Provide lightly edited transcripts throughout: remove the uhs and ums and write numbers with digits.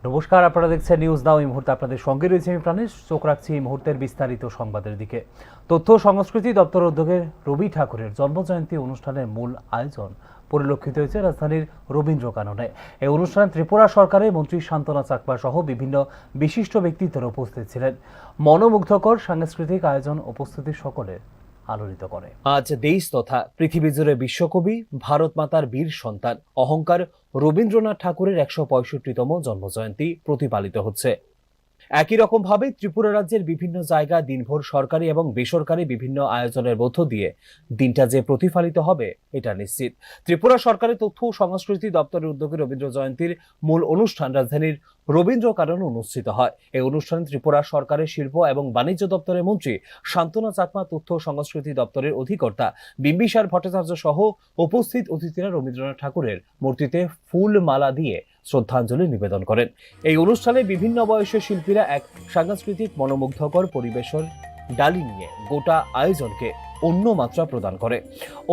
নমস্কার, আপনারা দেখছেন নিউজ নাও। এই মুহূর্তে আপনাদের সঙ্গে রয়েছে আমি প্রাণেশ। চোখ রাখছি এই মুহূর্তের বিস্তারিত সংবাদের দিকে। তথ্য সংস্কৃতি দপ্তর উদ্যোগে রবি ঠাকুরের জন্মজয়ন্তী অনুষ্ঠানের মূল আয়োজন পরিলক্ষিত হয়েছে রাজধানীর রবীন্দ্র কাননে। এই অনুষ্ঠানে ত্রিপুরা সরকারের মন্ত্রী শান্তনা চাকমা সহ বিভিন্ন বিশিষ্ট ব্যক্তিত্বরা উপস্থিত ছিলেন। মনোমুগ্ধকর সাংস্কৃতিক আয়োজন উপস্থিতি সকলের আলোড়িত করে। আজ দেশ তথা পৃথিবী জুড়ে বিশ্বকবি, ভারত মাতার বীর সন্তান, অহংকার রবীন্দ্রনাথ ঠাকুরের ১৬৫তম জন্মজয়ন্তী প্রতিপালিত হচ্ছে। একই রকম ভাবে ত্রিপুরা রাজ্যের বিভিন্ন জায়গায় দিনভর সরকারি এবং বেসরকারি বিভিন্ন আয়োজনের মধ্য দিয়ে দিনটা যে প্রতিফলিত হবে এটা নিশ্চিত। ত্রিপুরা সরকারের তথ্য ও সংস্কৃতি দপ্তরের উদ্যোগে রবীন্দ্র জয়ন্তীর মূল অনুষ্ঠান রাজধানীর রবীন্দ্র কাননে অনুষ্ঠিত হয়। এই অনুষ্ঠানে ত্রিপুরা সরকারের শিল্প এবং বাণিজ্য দপ্তরের মন্ত্রী শান্তনা চাকমা, তথ্য ও সংস্কৃতি দপ্তরের অধিকর্তা বিম্বিসার ভট্টাচার্য সহ উপস্থিত অতিথিরা রবীন্দ্রনাথ ঠাকুরের মূর্তিতে ফুল মালা দিয়ে শ্রদ্ধাঞ্জলি নিবেদন করেন। এই অনুষ্ঠানে বিভিন্ন বয়সের শিল্পীরা এক সাংস্কৃতিক মনোমুগ্ধকর পরিবেশন ডালি নিয়ে গোটা আয়োজনকে অন্য মাত্রা প্রদান করে।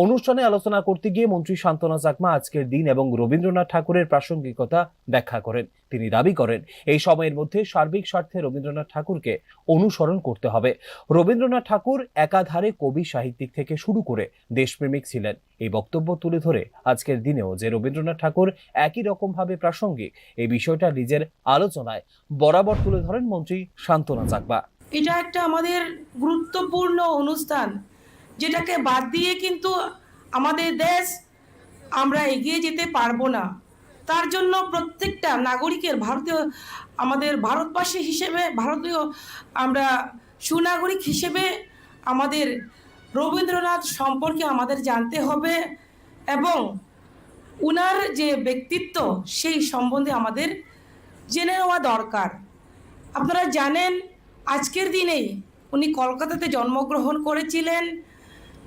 অনুষ্ঠানে আলোচনা করতে গিয়ে মন্ত্রী শান্তনা চাকমা আজকের দিন এবং রবীন্দ্রনাথ ঠাকুরের প্রাসঙ্গিকতা ব্যাখ্যা করেন। তিনি দাবি করেন এই সময়ের মধ্যে সার্বিক স্বার্থে রবীন্দ্রনাথ ঠাকুরকে অনুসরণ করতে হবে। রবীন্দ্রনাথ ঠাকুর একাধারে কবি, সাহিত্যিক থেকে শুরু করে দেশপ্রেমিক ছিলেন। এই বক্তব্য তুলে ধরে আজকের দিনেও যে রবীন্দ্রনাথ ঠাকুর একই রকম ভাবে প্রাসঙ্গিক, এই বিষয়টা নিজের আলোচনায় বরাবর তুলে ধরেন মন্ত্রী শান্তনা চাকমা। এটা একটা আমাদের গুরুত্বপূর্ণ অনুষ্ঠান, যেটাকে বাদ দিয়ে কিন্তু আমাদের দেশ আমরা এগিয়ে যেতে পারবো না। তার জন্য প্রত্যেকটা নাগরিকের আমাদের ভারতবাসী হিসেবে, ভারতীয় আমরা সুনাগরিক হিসেবে আমাদের রবীন্দ্রনাথ সম্পর্কে আমাদের জানতে হবে এবং উনার যে ব্যক্তিত্ব সেই সম্বন্ধে আমাদের জেনে নেওয়া দরকার। আপনারা জানেন আজকের দিনেই উনি কলকাতাতে জন্মগ্রহণ করেছিলেন,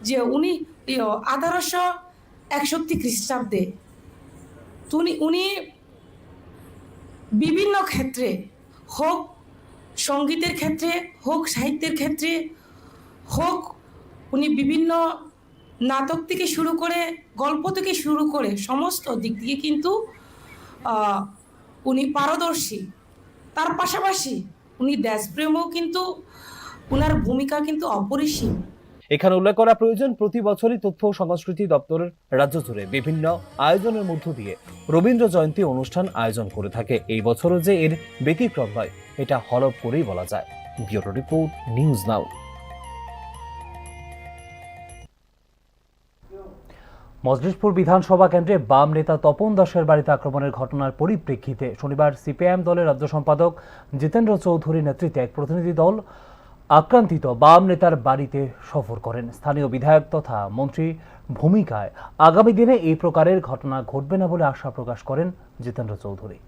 যে উনি 1861 খ্রিস্টাব্দে। উনি বিভিন্ন ক্ষেত্রে, হোক সঙ্গীতের ক্ষেত্রে, হোক সাহিত্যের ক্ষেত্রে, হোক উনি বিভিন্ন নাটক থেকে শুরু করে, গল্প থেকে শুরু করে সমস্ত দিক দিয়ে কিন্তু উনি পারদর্শী। তার পাশাপাশি উনি দেশপ্রেমও কিন্তু, উনার ভূমিকা কিন্তু অপরিসীম। এখানে উল্লেখ করা প্রয়োজন, প্রতি বছরই তথ্য ও সংস্কৃতি দপ্তরের রাজ্য জুড়ে বিভিন্ন আয়োজনের মধ্য দিয়ে রবীন্দ্র জয়ন্তী অনুষ্ঠান আয়োজন করে থাকে। এই বছরও যে এর ব্যতিক্রম নয়, এটা হলফ করেই বলা যায়। ব্যুরো রিপোর্ট, নিউজ নাও। মজলিশপুর বিধানসভা কেন্দ্রে বাম নেতা তপন দাসের বাড়িতে আক্রমণের ঘটনার পরিপ্রেক্ষিতে শনিবার সিপিআইএম দলের রাজ্য সম্পাদক জিতেন্দ্র চৌধুরীর নেতৃত্বে এক প্রতিনিধি দল আক্রান্তিত বাম নেতার বাড়িতে সফর করেন। স্থানীয় বিধায়ক তথা মন্ত্রী ভূমিকায় আগামী দিনে এই প্রকারের ঘটনা ঘটবে না বলে আশা প্রকাশ করেন জিতেন্দ্র চৌধুরী।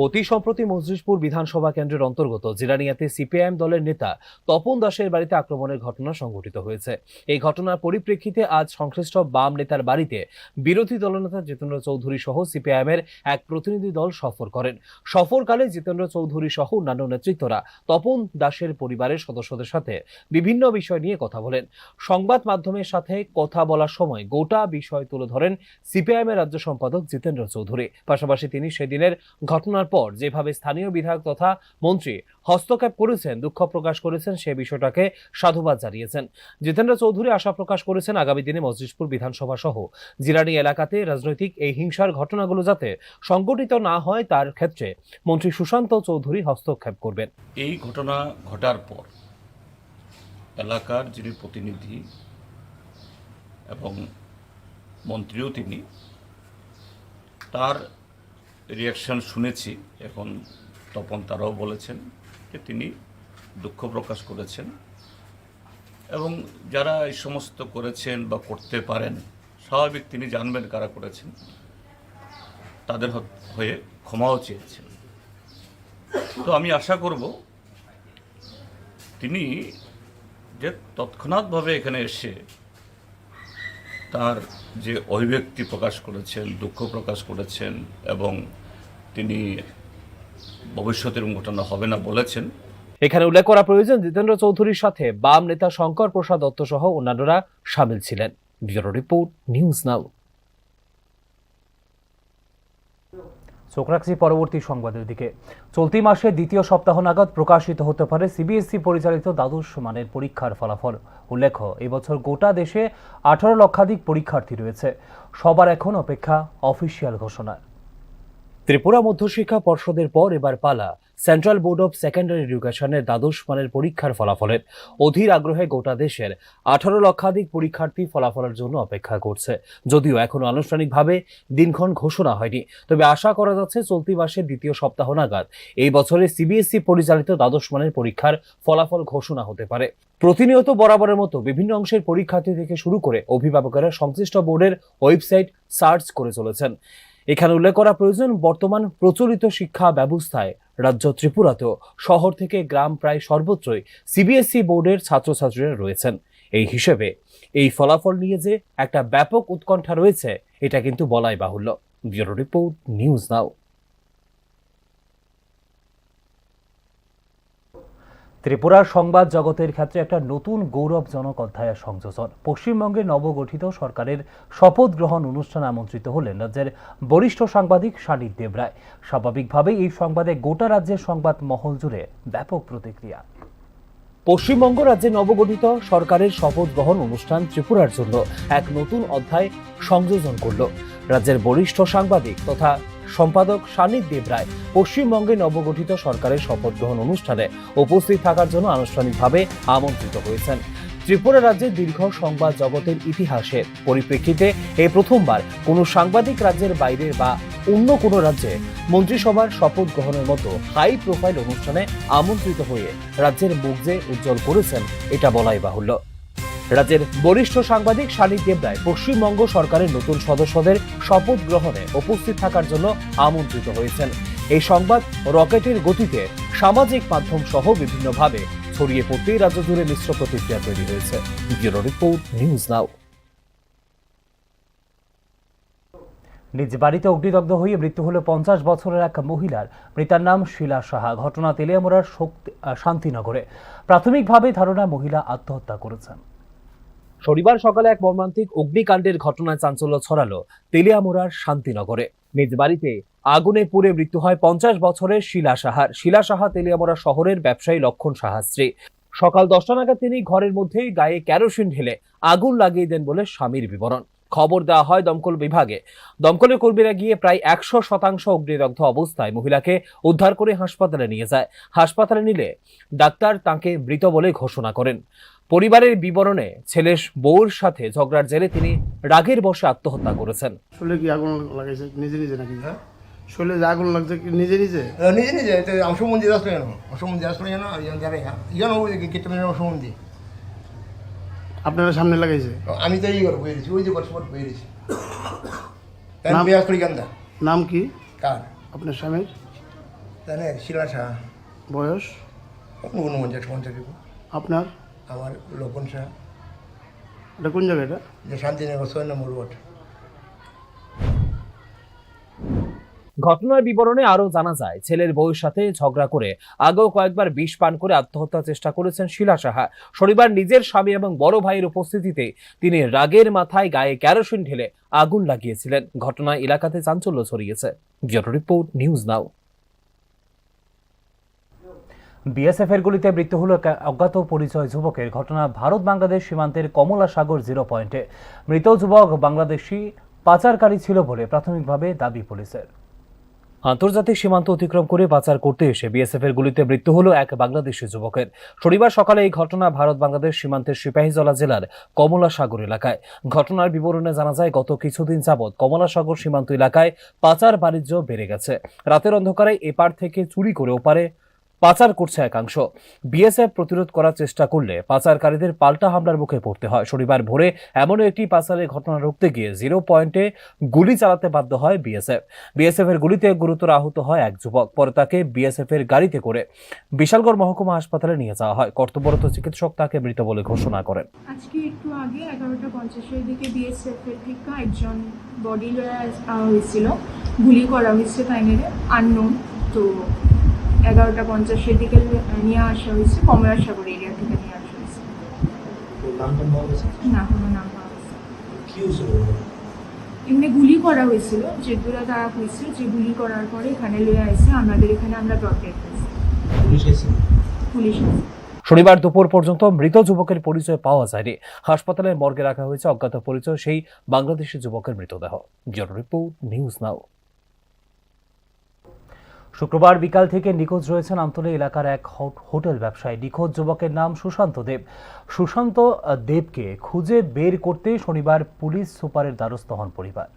অতি সম্প্রতি মজলিশপুর বিধানসভা কেন্দ্রের অন্তর্গত জিরানিয়াতে সিপিআইএম দলের নেতা তপন দাসের বাড়িতে আক্রমণের ঘটনা সংঘটিত হয়েছে। এই ঘটনার পরিপ্রেক্ষিতে আজ সংশ্লিষ্ট বাম নেতার বাড়িতে বিরোধী দলনেতা জিতেন্দ্র চৌধুরী সহ সিপিআইএমের এক প্রতিনিধি দল সফর করেন। সফরকালে জিতেন্দ্র চৌধুরী সহ অন্যান্য নেতৃত্বরা তপন দাসের পরিবারের সদস্যদের সাথে বিভিন্ন বিষয় নিয়ে কথা বলেন। সংবাদ মাধ্যমের সাথে কথা বলার সময় গোটা বিষয় তুলে ধরেন সিপিআইএমের রাজ্য সম্পাদক জিতেন্দ্র চৌধুরী। পাশাপাশি তিনি সেদিনের ঘটনার পর যেভাবে স্থানীয় বিধায়ক তথা মন্ত্রী হস্তক্ষেপ করেছেন, দুঃখ প্রকাশ করেছেন, সে বিষয়টাকে সাধুবাদ জানিয়েছেন। জিতেন্দ্র চৌধুরী আশা প্রকাশ করেছেন আগামী দিনে মজলিশপুর বিধানসভা সহ জিরানি এলাকাতে রাজনৈতিক এই হিংসার ঘটনাগুলো যাতে সংগঠিত না হয় তার ক্ষেত্রে মন্ত্রী সুশান্ত চৌধুরী হস্তক্ষেপ করবেন। এই ঘটনা ঘটার পর এলাকার যিনি প্রতিনিধি এবং মন্ত্রীও তিনি, তার রিয়াকশন শুনেছি। এখন তপন তারাও বলেছেন যে তিনি দুঃখ প্রকাশ করেছেন এবং যারা এই সমস্ত করেছেন বা করতে পারেন, স্বাভাবিক তিনি জানবেন কারা করেছেন, তাদের হয়ে ক্ষমাও চেয়েছেন। তো আমি আশা করব তিনি যে তৎক্ষণাৎভাবে এখানে এসে তার যে অভিব্যক্তি প্রকাশ করেছেন, দুঃখ প্রকাশ করেছেন এবং তিনি ভবিষ্যতের ঘটনা হবে না বলেছেন। এখানে উল্লেখ করা প্রয়োজন, জিতেন্দ্র চৌধুরীর সাথে বাম নেতা শঙ্কর প্রসাদ দত্ত সহ অন্যান্যরা সামিল ছিলেন। ব্যুরো রিপোর্ট, নিউজ নাও। চোখ রাখছি পরবর্তী সংবাদের দিকে। চলতি মাসের দ্বিতীয় সপ্তাহ নাগাদ প্রকাশিত হতে পারে সিবিএসই পরিচালিত দ্বাদশ মানের পরীক্ষার ফলাফল। উল্লেখ্য, এবছর গোটা দেশে 18 লক্ষাধিক পরীক্ষার্থী রয়েছে। সবার এখন অপেক্ষা অফিসিয়াল ঘোষণার। ত্রিপুরা মধ্যশিক্ষা পর্ষদের পর এবার পালা সেন্ট্রাল বোর্ড অব সেকেন্ডারি এডুকেশনের দ্বাদশ মানের পরীক্ষার ফলাফলের। অধীর আগ্রহে গোটা দেশের 18 লক্ষাধিক পরীক্ষার্থী ফলাফলের জন্য অপেক্ষা করছে। যদিও এখনো আনুষ্ঠানিকভাবে দিনক্ষণ ঘোষণা হয়নি, তবে আশা করা যাচ্ছে চলতি মাসের দ্বিতীয় সপ্তাহ নাগাদ এই বছরে সিবিএসই পরিচালিত দ্বাদশ মানের পরীক্ষার ফলাফল ঘোষণা হতে পারে। প্রতিনিয়ত বরাবরের মতো বিভিন্ন অংশের পরীক্ষার্থী থেকে শুরু করে অভিভাবকেরা সংশ্লিষ্ট বোর্ডের ওয়েবসাইট সার্চ করে চলেছেন। এখানে উল্লেখ করা প্রয়োজন, বর্তমান প্রচলিত শিক্ষা ব্যবস্থায় রাজ্য ত্রিপুরাতেও শহর থেকে গ্রাম প্রায় সর্বত্রই সিবিএসই বোর্ডের ছাত্রছাত্রীরা রয়েছেন। এই হিসেবে এই ফলাফল নিয়ে যে একটা ব্যাপক উৎকণ্ঠা রয়েছে, এটা কিন্তু বলাই বাহুল্য। ব্যুরো রিপোর্ট, নিউজ নাও। ত্রিপুরার সংবাদ জগতের ক্ষেত্রে একটা নতুন গৌরবজনক অধ্যায়ের সংযোজন। পশ্চিমবঙ্গের নবগঠিত সরকারের শপথ গ্রহণ অনুষ্ঠানে আমন্ত্রিত হলেন রাজ্যের বরিষ্ঠ সাংবাদিক শানিত দেবরায়। স্বাভাবিকভাবেই এই সংবাদে গোটা রাজ্যের সংবাদ মহল জুড়ে ব্যাপক প্রতিক্রিয়া। পশ্চিমবঙ্গ রাজ্যে নবগঠিত সরকারের শপথ গ্রহণ অনুষ্ঠান ত্রিপুরার জন্য এক নতুন অধ্যায় সংযোজন করল। রাজ্যের বরিষ্ঠ সাংবাদিক তথা সম্পাদক শানিত দেবরায় পশ্চিমবঙ্গে নবগঠিত সরকারের শপথ গ্রহণ অনুষ্ঠানে উপস্থিত থাকার জন্য আনুষ্ঠানিকভাবে আমন্ত্রিত হয়েছেন। ত্রিপুরা রাজ্যের দীর্ঘ সংবাদ জগতের ইতিহাসের পরিপ্রেক্ষিতে এই প্রথমবার কোনো সাংবাদিক রাজ্যের বাইরে বা অন্য কোনো রাজ্যে মন্ত্রিসভার শপথ গ্রহণের মতো হাই প্রোফাইল অনুষ্ঠানে আমন্ত্রিত হয়ে রাজ্যের মুখ যে উজ্জ্বল করেছেন, এটা বলাই বাহুল্য। রাজ্যের বরিষ্ঠ সাংবাদিক শানিত দেবরায় পশ্চিমবঙ্গ সরকারের নতুন সদস্যদের শপথ গ্রহণে উপস্থিত থাকার জন্য আমন্ত্রিত হয়েছেন। এই সংবাদ রকেটের গতিতে সামাজিক মাধ্যম সহ বিভিন্নভাবে ছড়িয়ে পড়তেই রাজ্য জুড়ে মিশ্র প্রতিক্রিয়া তৈরি হয়েছে। ব্যুরো রিপোর্ট, নিউজ নাও। নিজ বাড়িতে অগ্নিদগ্ধ হয়ে মৃত্যু হল 50 বছরের এক মহিলার। মৃতার নাম শিলা সাহা। ঘটনা তেলিয়ামুড়ার শান্তিনগরে। প্রাথমিকভাবে ধারণা মহিলা আত্মহত্যা করেছেন। শনিবার সকালে এক মর্মান্তিক অগ্নিকাণ্ডের ঘটনায় চাঞ্চল্য ছড়ালো তেলিয়ামুড়ার শান্তিনগরে। নিজ বাড়িতে আগুনে পুড়ে মৃত্যু হয় 50 বছরের শিলা সাহার। শিলা সাহা তেলিয়ামুড়া শহরের ব্যবসায়ী লক্ষণ সাহার স্ত্রী। সকাল 10টা নাগাদ তিনি ঘরের মধ্যেই গায়ে কেরোসিন ঢেলে আগুন লাগিয়ে দেন বলে স্বামীর বিবরণ। খবর দেওয়া হয় দমকল বিভাগে। দমকলের কর্মীরা গিয়ে প্রায় 100% অগ্নিদগ্ধ অবস্থায় মহিলাকে উদ্ধার করে হাসপাতালে নিয়ে যায়। হাসপাতালে নিলে ডাক্তার তাকে মৃত বলে ঘোষণা করেন। পরিবারের বিবরণে ছেলে বউর সাথে ঝগড়ার জেরে তিনি রাগের বশে আত্মহত্যা করেছেন। শরীরে কি আগুন লাগাইছে নিজে নিজে নাকি? শরীরে যে আগুন লাগছে কি নিজে নিজে? নিজে নিজে অংশমন্দি আসলো কেন? অংশমন্দি আসলো কেন? জানে ইয়ানো কেটে অংশমন্দি আপনারা সামনে লাগাইছে? আমি তো এই করবো বেরিয়েছি, ওই যে বছর বেরিয়েছি। নাম কি কার? আপনার স্বামীর? জানে শিলা সাহা। বয়স? 49-50। আপনার? আমার লক্ষণ সাহা। এটা কোন জায়গা? এটা যে শান্তিনগর 6 নম্বর ওয়ার্ড। ঘটনার বিবরণে আরো জানা যায়, ছেলের বউয়ের সাথে ঝগড়া করে আগেও কয়েকবার বিষ পান করে আত্মহত্যার চেষ্টা করেছেন শিলা সাহা। শনিবার নিজের স্বামী এবং বড় ভাইয়ের উপস্থিতিতে তিনি রাগের মাথায় গায়ে কেরোসিন ঢেলে আগুন লাগিয়েছিলেন। ঘটনায় এলাকাতে চাঞ্চল্য ছড়িয়েছে। ব্যুরো রিপোর্ট, নিউজ নাও। বিএসএফ এর গুলিতে মৃত্যু হল এক অজ্ঞাত পরিচয় যুবকের। ঘটনা ভারত বাংলাদেশ সীমান্তের কমলা সাগর 0 পয়েন্টে। মৃত যুবক বাংলাদেশি পাচারকারী ছিল বলে প্রাথমিকভাবে দাবি পুলিশের। আন্তর্জাতিক সীমান্ত অতিক্রম করে পাচার করতে এসে বিএসএফ এর গুলিতে মৃত্যু হলো এক বাংলাদেশি যুবকের। শনিবার সকালে এই ঘটনা ভারত বাংলাদেশ সীমান্তের সিপাহীজলা জেলার কমলা সাগর এলাকায়। ঘটনার বিবরণে জানা যায়, গত কিছুদিন যাবৎ কমলা সাগর সীমান্ত এলাকায় পাচার বাণিজ্য বেড়ে গেছে। রাতের অন্ধকারে এপার থেকে চুরি করে ওপারে পাচার করছে একাংশ। বিএসএফ প্রতিরোধ করার চেষ্টা করলে পাচারকারীদের পাল্টা হামলার মুখে পড়তে হয়। শনিবার ভোরে এমন একটি পাচারের ঘটনা রুখতে গিয়ে 0 পয়েন্টে গুলি চালাতে বাধ্য হয় বিএসএফ। বিএসএফ এর গুলিতে গুরুতর আহত হয় এক যুবক। পরে তাকে বিএসএফ এর গাড়িতে করে বিশালগড় মহকুমা হাসপাতালে নিয়ে যাওয়া হয়। কর্তব্যরত চিকিৎসক তাকে মৃত বলে ঘোষণা করেন। আজকে একটু আগে 11:50 দিকে বিএসএফ এর থেকে একজন বডি লয়ে হয়েছিল, গুলি করা হয়েছে তাই মেরে আননোন। তো 11:50 দিকে নিয়ে আসা হয়েছে, কমলা সাগর এরিয়া থেকে নিয়ে আসা হয়েছে। না, কোনো নাম পাওয়া গেছে। এমনি গুলি করা হয়েছিল, যেগুলো তারা হয়েছে যে গুলি করার পরে এখানে লয়ে আসছে, আমাদের এখানে আমরা প্রটেক্ট করছি। পুলিশ এসে শনিবার দুপুর পর্যন্ত মৃত যুবকের পরিচয় পাওয়া যায়নি। হাসপাতালের মর্গে রাখা হয়েছে অজ্ঞাত পরিচয় সেই বাংলাদেশি যুবকের মৃতদেহ। ব্যুরো রিপোর্ট, নিউজ নাও। শুক্রবার বিকাল থেকে নিখোঁজ রয়েছেন আমতলী এলাকার এক হোটেল ব্যবসায়ী। নিখোঁজ যুবকের নাম সুশান্ত দেব। সুশান্ত দেবকে খুঁজে বের করতে শনিবার পুলিশ সুপারের দ্বারস্থ হন পরিবার।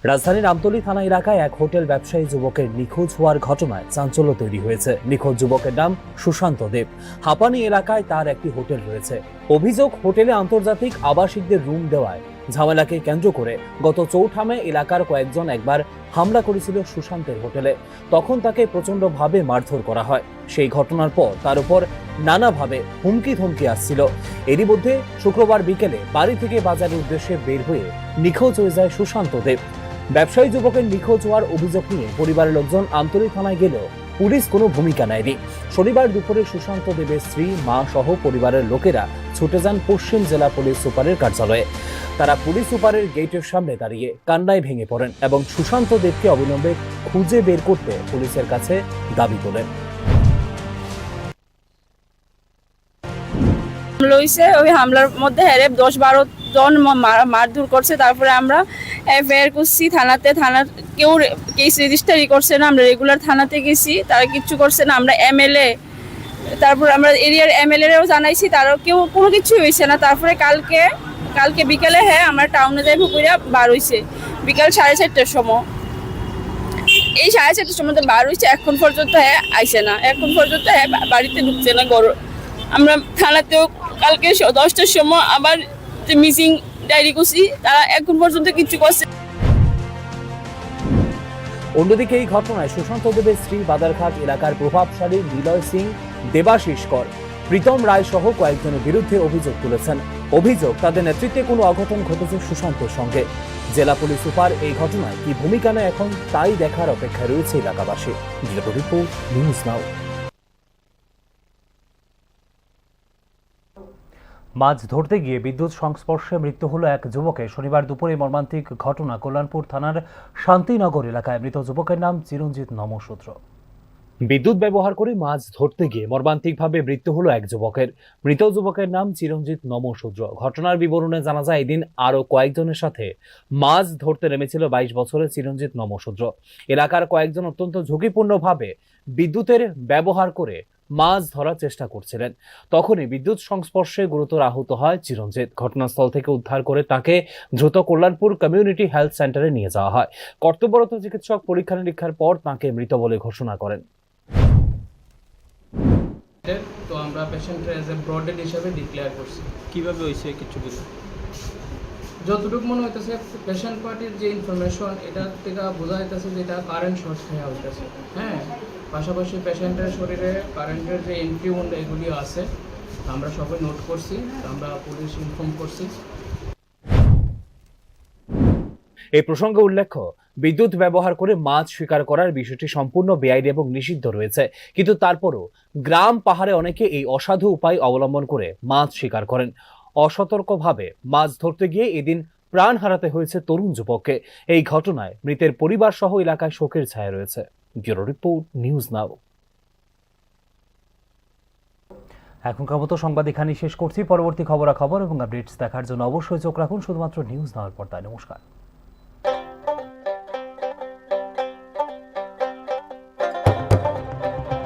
রাজধানীর আমতলী থানা এলাকায় এক হোটেল ব্যবসায়ী যুবকের নিখোঁজ হওয়ার ঘটনায় চাঞ্চল্য তৈরি হয়েছে। নিখোঁজ যুবকের নাম সুশান্ত দেব। হাঁপানি এলাকায় তার একটি হোটেল রয়েছে। অভিযোগ, হোটেলে আন্তর্জাতিক আবাসিকদের রুম দেওয়ায় ঝামেলাকে কেন্দ্র করে গত 4 মে এলাকার কয়েকজন একবার হামলা করেছিল সুশান্তের হোটেলে। তখন তাকে প্রচণ্ডভাবে মারধর করা হয়। সেই ঘটনার পর তার উপর নানাভাবে হুমকি ধমকি আসছিল। এরই মধ্যে শুক্রবার বিকেলে বাড়ি থেকে বাজারের উদ্দেশ্যে বের হয়ে নিখোঁজ হয়ে যায় সুশান্ত দেব। ব্যবসায়ী যুবকের নিখোঁজ হওয়ার অভিযোগ নিয়ে পরিবারের লোকজন আমতলী থানায় গেলেও পুলিশ কোনো ভূমিকা নেয়নি। শনিবার দুপুরে সুশান্ত দেবের স্ত্রী, মা সহ পরিবারের লোকেরা ছুটে যান পশ্চিম জেলা পুলিশ সুপারের কার্যালয়ে। তারা পুলিশ সুপারের গেটের সামনে দাঁড়িয়ে কান্নায় ভেঙে পড়েন এবং সুশান্ত দেবকে অবিলম্বে খুঁজে বের করতে পুলিশের কাছে দাবি তোলেন। লইছে ওই হামলার মধ্যে হেরে 10-12 জন মারধর করছে। তারপরে আমরা এফআইআর করছি থানাতে। থানার কেউ কেস রেজিস্টারই করছে না। আমরা রেগুলার থানাতে গেছি, তারা কিচ্ছু করছে না। আমরা এমএলএ, তারপর আমরা এরিয়ার এমএলএও জানাইছি, তারাও কেউ কোনো কিছুই হয়েছে না। তারপরে কালকে বিকেলে আমরা টাউনে যাই ভুকুরিয়া বার হয়েছে বিকাল 4:30টার সময়। এই 4:30টার সময় তো বার হয়েছে, এখন পর্যন্ত আইসে না। এখন পর্যন্ত বাড়িতে ঢুকছে না। আমরা থানাতেও কালকে 10টার সময় আবার মিসিং ডায়েরি করছি, তারা এখন পর্যন্ত কিছু করছে। অন্যদিকে এই ঘটনায় সুশান্ত দেবের স্ত্রী বাদারঘাট এলাকার প্রভাবশালী নিলয় সিং, দেবাশিস কর, প্রীতম রায় সহ কয়েকজনের বিরুদ্ধে অভিযোগ তুলেছেন। অভিযোগ, তাদের নেতৃত্বে কোনো অঘটন ঘটেছে সুশান্তের সঙ্গে। জেলা পুলিশ সুপার এই ঘটনায় কি ভূমিকা নেয় এখন তাই দেখার অপেক্ষায় রয়েছে এলাকাবাসী। Bureau report, news now. মাছ ধরতে গিয়ে বিদ্যুৎ সংস্পর্শে মৃত্যু হলো এক যুবকের। শনিবার দুপুরে মর্মান্তিক ঘটনা কল্যাণপুর থানার শান্তিনগর এলাকায়। মৃত যুবকের নাম চিরঞ্জিত নমসূত্র। বিদ্যুৎ ব্যবহার করে মাছ ধরতে গিয়ে মর্মান্তিকভাবে মৃত্যু হলো এক যুবকের। মৃত যুবকের নাম চিরঞ্জিত নমসূত্র। ঘটনার বিবরণে জানা যায়, এদিন আরো কয়েকজনের সাথে মাছ ধরতে নেমেছিল 22 বছরের চিরঞ্জিত নমসূত্র। এলাকার কয়েকজন অত্যন্ত ঝুঁকিপূর্ণভাবে বিদ্যুতের ব্যবহার করে মাছ ধরার চেষ্টা করছিলেন। তখনই বিদ্যুৎ সংস্পর্শে গুরুতর আহত হয় চিরঞ্জিত। ঘটনাস্থল থেকে উদ্ধার করে তাকে দ্রুত কল্যাণপুর কমিউনিটি হেলথ সেন্টারে নিয়ে যাওয়া হয়। কর্তব্যরত চিকিৎসক পরীক্ষা নিরীক্ষার পর তাকে মৃত বলে ঘোষণা করেন। তো আমরা পেশেন্টের এজ এ ব্রড ডেড হিসাবে ডিক্লেয়ার করছি। কিভাবে হয়েছে কিছু বলুন। যতটুকু মনে হইতেছে পেশেন্ট পার্টির যে ইনফরমেশন, এটা থেকে বোঝা যাইতেছে যে এটা কারেন্ট শর্ট হয়ে হইতেছে। পাশাপাশি পেশেন্টের শরীরে কারেন্টের যে এন্ট্রি উন্ড এগুলিও আছে, আমরা সবাই নোট করছি, আমরা পুলিশ ইনফর্ম করছি। এই প্রসঙ্গে উল্লেখ্য, বিদ্যুৎ ব্যবহার করে মাছ শিকার করার বিষয়টি সম্পূর্ণ বেআইনি এবং নিষিদ্ধ রয়েছে। কিন্তু তারপরও গ্রাম পাহাড়ে অনেকে এই অসাধু উপায় অবলম্বন করে মাছ শিকার করেন। অসতর্কভাবে মাছ ধরতে গিয়ে এদিন প্রাণ হারাতে হয়েছে তরুণ যুবককে। এই ঘটনায় মৃতের পরিবার সহ এলাকায় শোকের ছায়া রয়েছে। ব্যুরো রিপোর্ট, নিউজ নাও। এখনকার মতো সংবাদ এখানেই শেষ করছি। পরবর্তী খবরাখবর এবং আপডেটস দেখার জন্য অবশ্যই চোখ রাখুন শুধুমাত্র নিউজ নাওয়ের পর্দায়। নমস্কার।